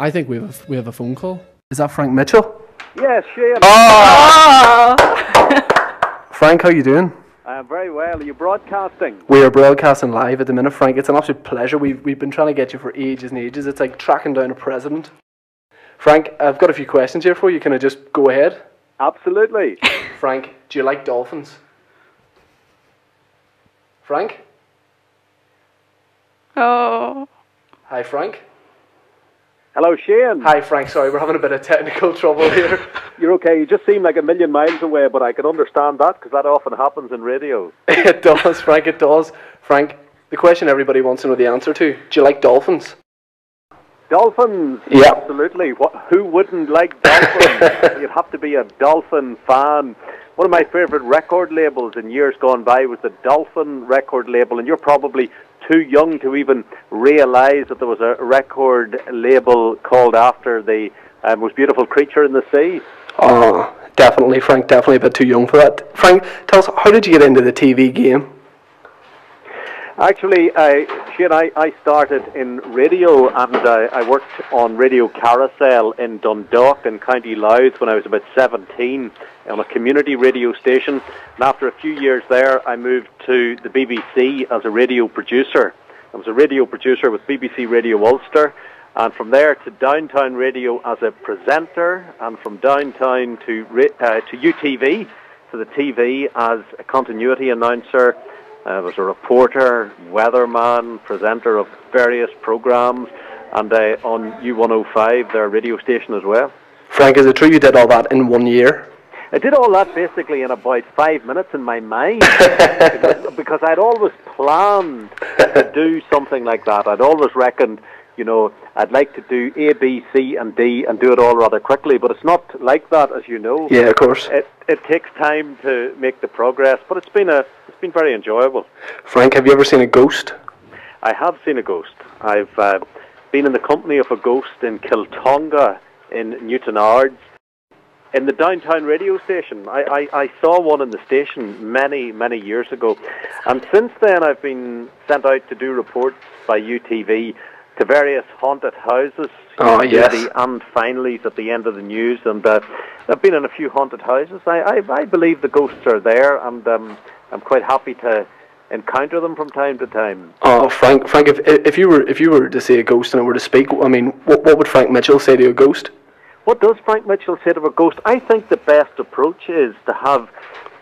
I think we have a phone call. Is that Frank Mitchell? Yes, Shane. Oh! Frank, how you doing? I'm very well. Are you broadcasting? We are broadcasting live at the minute, Frank. It's an absolute pleasure. We've been trying to get you for ages and ages. It's like tracking down a president. Frank, I've got a few questions here for you. Can I just go ahead? Absolutely. Frank, do you like dolphins? Frank? Oh. Hi, Frank. Hello, Shane. Hi, Frank. Sorry, we're having a bit of technical trouble here. You're okay. You just seem like a million miles away, but I can understand that because that often happens in radio. It does, Frank, it does. Frank, the question everybody wants to know the answer to, do you like dolphins? Dolphins? Yeah. Absolutely. Who wouldn't like dolphins? You'd have to be a dolphin fan. One of my favourite record labels in years gone by was the Dolphin record label, and you're probably too young to even realise that there was a record label called after the most beautiful creature in the sea. Oh, definitely, Frank, definitely a bit too young for that. Frank, tell us, how did you get into the TV game? Actually, Shane, I started in radio, and I worked on Radio Carousel in Dundalk in County Louth when I was about 17 on a community radio station. And after a few years there, I moved to the BBC as a radio producer. I was a radio producer with BBC Radio Ulster, and from there to Downtown Radio as a presenter, and from Downtown to UTV, to the TV as a continuity announcer. I was a reporter, weatherman, presenter of various programmes, and on U105, their radio station as well. Frank, is it true you did all that in 1 year? I did all that basically in about 5 minutes in my mind because I'd always planned to do something like that. I'd always reckoned, you know, I'd like to do A, B, C and D and do it all rather quickly, but it's not like that, as you know. Yeah, of course. It takes time to make the progress, but it's been very enjoyable. Frank, have you ever seen a ghost? I have seen a ghost. I've been in the company of a ghost in Kiltonga in Newton Ards. In the Downtown radio station, I saw one in the station many, many years ago. And since then, I've been sent out to do reports by UTV to various haunted houses. Oh, yes. And finallys at the end of the news. And I've been in a few haunted houses. I believe the ghosts are there, and I'm quite happy to encounter them from time to time. Oh, Frank, if you were to see a ghost and it were to speak, I mean, what would Frank Mitchell say to a ghost? What does Frank Mitchell say to a ghost? I think the best approach is to have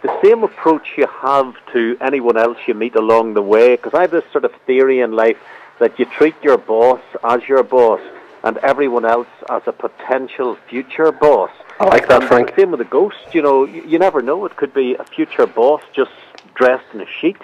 the same approach you have to anyone else you meet along the way, because I have this sort of theory in life that you treat your boss as your boss and everyone else as a potential future boss. I like that, Frank. Same with the ghost, you know, you never know. It could be a future boss just dressed in a sheet.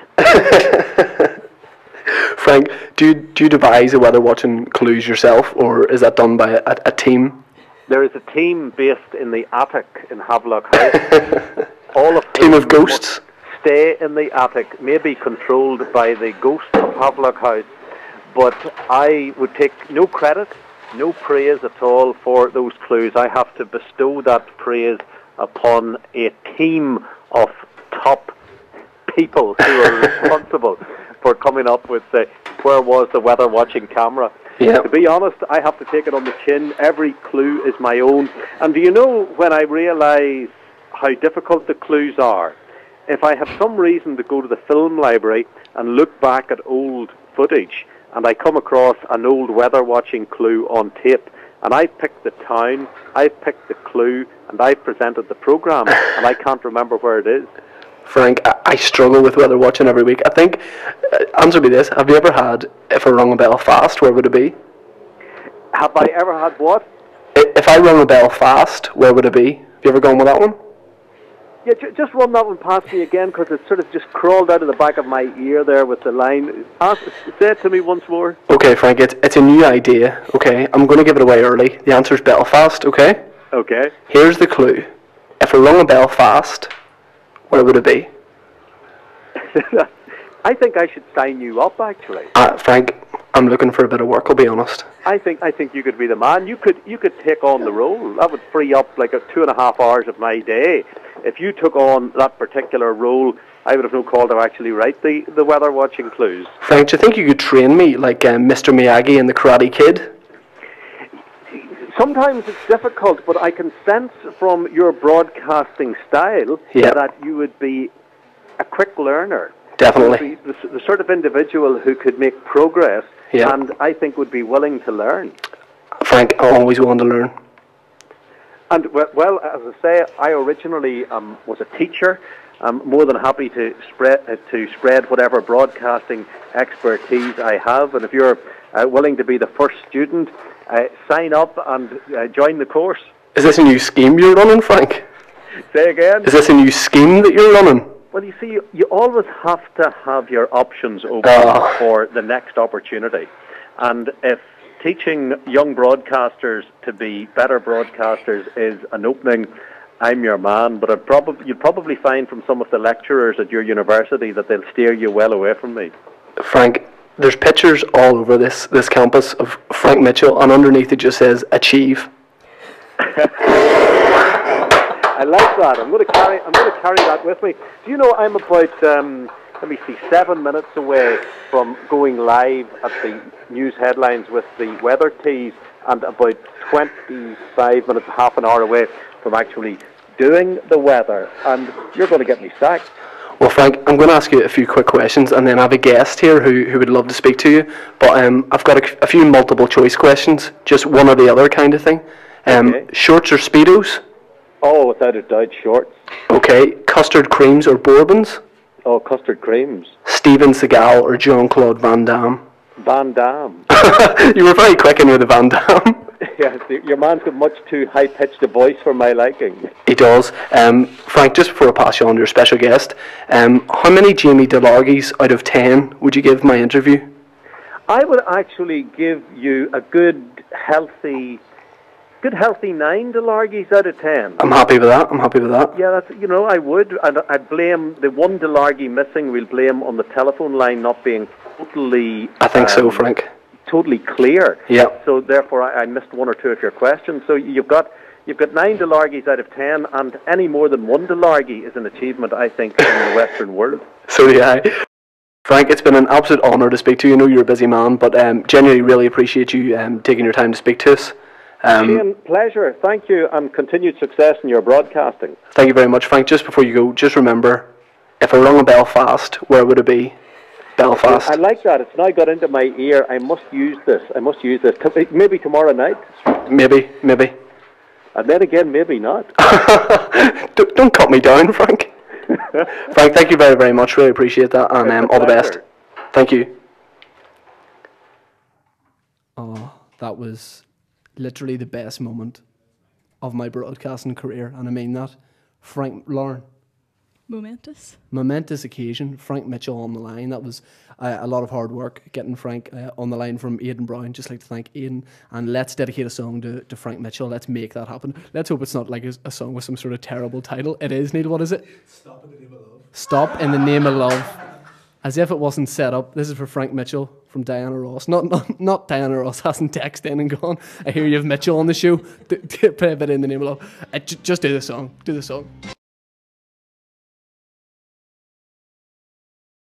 Frank, do you devise the weather watching clues yourself, or is that done by a team? There is a team based in the attic in Havelock House. All of team of ghosts stay in the attic, maybe controlled by the ghost of Havelock House. But I would take no credit, no praise at all for those clues. I have to bestow that praise upon a team of top people who are responsible for coming up with where was the weather watching camera. Yeah. To be honest, I have to take it on the chin. Every clue is my own. And do you know, when I realise how difficult the clues are, if I have some reason to go to the film library and look back at old footage, and I come across an old weather watching clue on tape, and I've picked the town, I've picked the clue, and I've presented the programme, and I can't remember where it is. Frank, I struggle with weather watching every week. I think, answer me this, have you ever had If I Rung a Bell Fast, where would it be? Have I ever had what? If I rung a bell fast, where would it be? Have you ever gone with that one? Yeah, just run that one past me again, because it sort of just crawled out of the back of my ear there with the line. Say it to me once more. Okay, Frank, it's a new idea, okay? I'm going to give it away early. The answer's Belfast, okay? Okay. Here's the clue. If I rung a bell fast, where would it be? I think I should sign you up, actually. Frank, I'm looking for a bit of work, I'll be honest. I think you could be the man. You could take on the role. That would free up like 2.5 hours of my day. If you took on that particular role, I would have no call to actually write the weather watching clues. Frank, do you think you could train me like Mr. Miyagi and the Karate Kid? Sometimes it's difficult, but I can sense from your broadcasting style that you would be a quick learner. Definitely. You would be the sort of individual who could make progress and I think would be willing to learn. Frank, I always want to learn. And, well, as I say, I originally was a teacher. I'm more than happy to spread whatever broadcasting expertise I have. And if you're willing to be the first student, sign up and join the course. Is this a new scheme you're running, Frank? Say again? Is this a new scheme that you're running? Well, you see, you always have to have your options open for the next opportunity. And if teaching young broadcasters to be better broadcasters is an opening, I'm your man. But you'd probably find from some of the lecturers at your university that they'll steer you well away from me. Frank, there's pictures all over this campus of Frank Mitchell, and underneath it just says "Achieve." I like that. I'm going to carry that with me. Do you know I'm about 7 minutes away from going live at the news headlines with the weather teas, and about 25 minutes, half an hour away from actually doing the weather. And you're going to get me sacked. Well, Frank, I'm going to ask you a few quick questions, and then I have a guest here who would love to speak to you. But I've got a few multiple choice questions, just one or the other kind of thing. Shorts or Speedos? Oh, without a doubt, shorts. Okay. Custard creams or bourbons? Oh, custard creams. Steven Seagal or Jean-Claude Van Damme? Van Damme. You were very quick in with the Van Damme. Yes, your man's got much too high-pitched a voice for my liking. He does. Frank, just before I pass you on to your special guest, how many Jamie DeLargys out of 10 would you give my interview? I would actually give you a good healthy 9 DeLargys out of 10. I'm happy with that. Yeah, I would. I'd blame the one DeLargy missing. We'll blame on the telephone line not being totally. I think so, Frank. Totally clear. Yeah. So therefore, I missed one or two of your questions. So you've got 9 DeLargys out of 10, and any more than one DeLargy is an achievement, I think, in the Western world. So yeah. Frank, it's been an absolute honour to speak to you. I know you're a busy man, but genuinely really appreciate you taking your time to speak to us. Ian, pleasure. Thank you, and continued success in your broadcasting. Thank you very much, Frank. Just before you go, just remember, if I rung a Belfast, where would it be? Belfast. I like that. It's now got into my ear. I must use this. Maybe tomorrow night. Maybe. And then again, maybe not. Don't cut me down, Frank. Frank, thank you very, very much. Really appreciate that, and all the best. Thank you. Oh, that was literally the best moment of my broadcasting career, and I mean that. Frank, Lauren. Momentous occasion. Frank Mitchell on the line. That was a lot of hard work getting Frank on the line from Aidan Brown. Just like to thank Aidan, and let's dedicate a song to Frank Mitchell. Let's make that happen. Let's hope it's not like a song with some sort of terrible title. It is, Neil. What is it? Stop in the Name of Love. Stop in the Name of Love. As if it wasn't set up. This is for Frank Mitchell from Diana Ross. Not Diana Ross hasn't texted in and gone, I hear you have Mitchell on the show. Play a bit in the Name of Love. Just do the song.